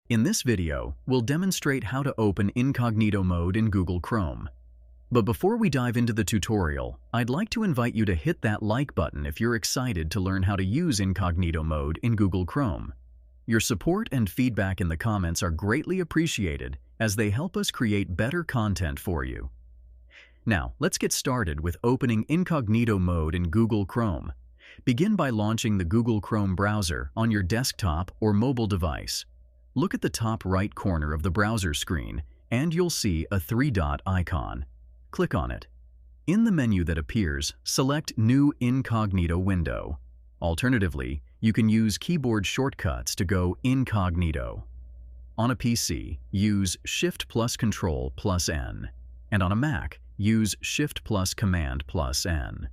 In this video, we'll demonstrate how to open Incognito Mode in Google Chrome. But before we dive into the tutorial, I'd like to invite you to hit that like button if you're excited to learn how to use Incognito Mode in Google Chrome. Your support and feedback in the comments are greatly appreciated as they help us create better content for you. Now, let's get started with opening Incognito Mode in Google Chrome. Begin by launching the Google Chrome browser on your desktop or mobile device. Look at the top right corner of the browser screen, and you'll see a three-dot icon. Click on it. In the menu that appears, select New Incognito Window. Alternatively, you can use keyboard shortcuts to go incognito. On a PC, use Shift plus Control plus N, and on a Mac, use Shift plus Command plus N.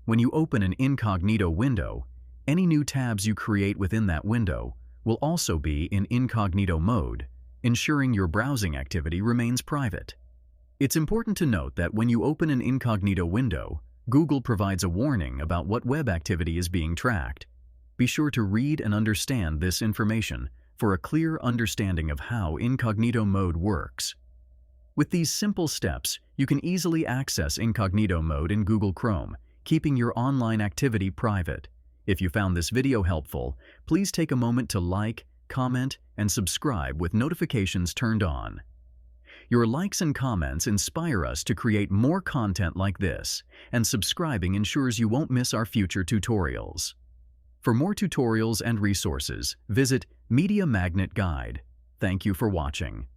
When you open an incognito window, any new tabs you create within that window will also be in incognito mode, ensuring your browsing activity remains private. It's important to note that when you open an incognito window, Google provides a warning about what web activity is being tracked. Be sure to read and understand this information for a clear understanding of how incognito mode works. With these simple steps, you can easily access incognito mode in Google Chrome, keeping your online activity private. If you found this video helpful, please take a moment to like, comment, and subscribe with notifications turned on. Your likes and comments inspire us to create more content like this, and subscribing ensures you won't miss our future tutorials. For more tutorials and resources, visit Media Magnet Guide. Thank you for watching.